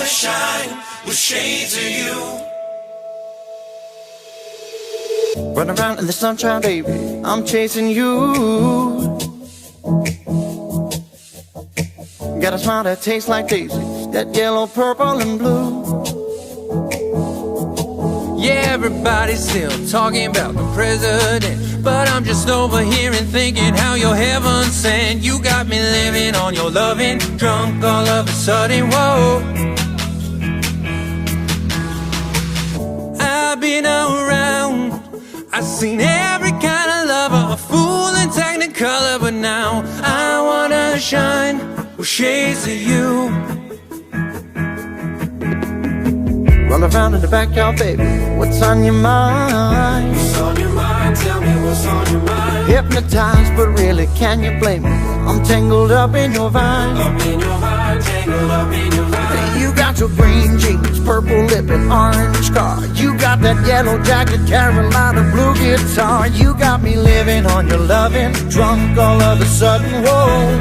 wanna shine with shades of you. Run around in the sunshine, baby, I'm chasing you. Got a smile that tastes like daisies, that yellow, purple, and blue. Yeah, everybody's still talking about the president, but I'm just over here and thinking how you're heaven sent. You got me living on your loving, drunk all of a sudden, whoa. I've been around, I've seen every kind of lover, a fool and technicolor, but now I wanna shine with shades of you. Roll around in the backyard, baby, what's on your mind? What's on your mind? Tell me what's on your mind. Hypnotized, but really, can you blame me? I'm tangled up in your vine. Up in your mind, tangled up in your vine. You got your green jeans, purple lip and orange car. You got that yellow jacket, Carolina blue guitar. You got me living on your loving, drunk all of a sudden, whoa.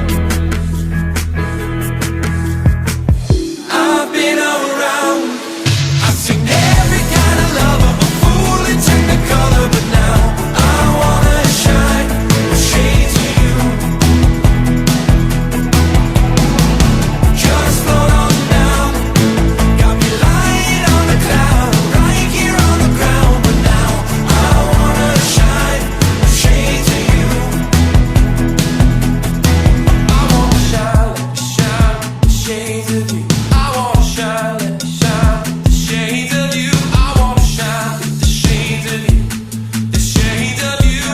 I've been around, I've seen every kind of lover, a fool and technicolor, but now I wanna shine with shades of you. Just float on down, got me lying on the cloud, right here on the ground, but now I wanna shine with shades of you. I wanna shine, shine with shades of you. I wanna shine, shine with the shades of you. I wanna shine with the shades of you, the shades of you.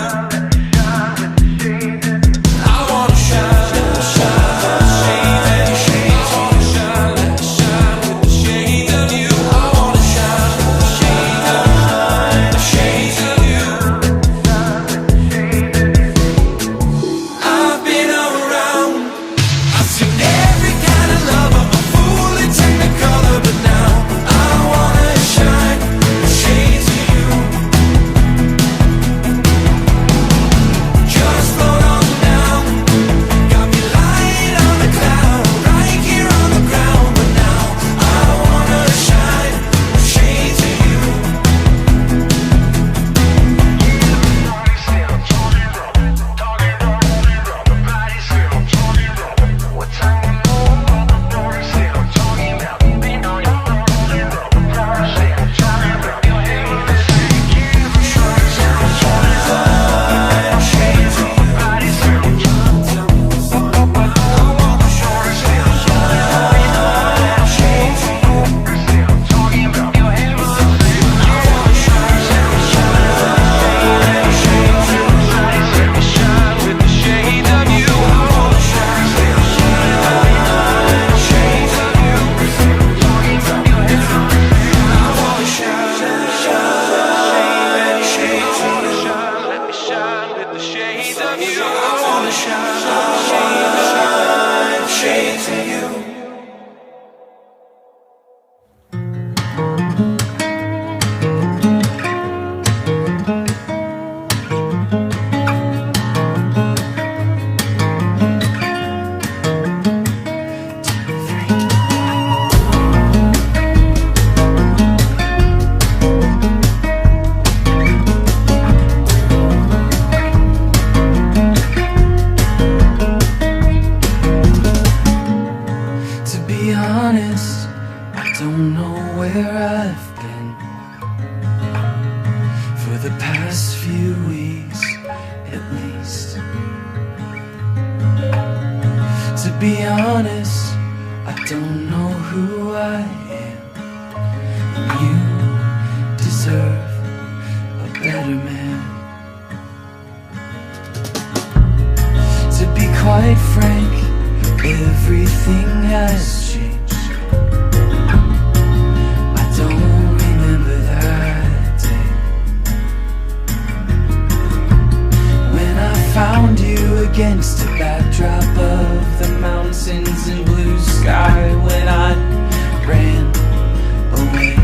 I wanna shine, shine with the shades of you. I wanna shine with the shades of you. I wanna shine with the shades of you. I've been around, I've seen every kind of lover, a fool and technicolor, but now I wanna shine with shades of you. Just float on down, got me lying on the cloud, right here on the ground, but now I wanna shine with shades of you. Shades of you. To be honest, I don't know where I've been for the past few weeks, at least. To be honest, I don't know who I am, and you deserve a better man. To be quite frank, everything has changed. I don't remember that day when I found you against a backdrop of the mountains and blue sky, when I ran away.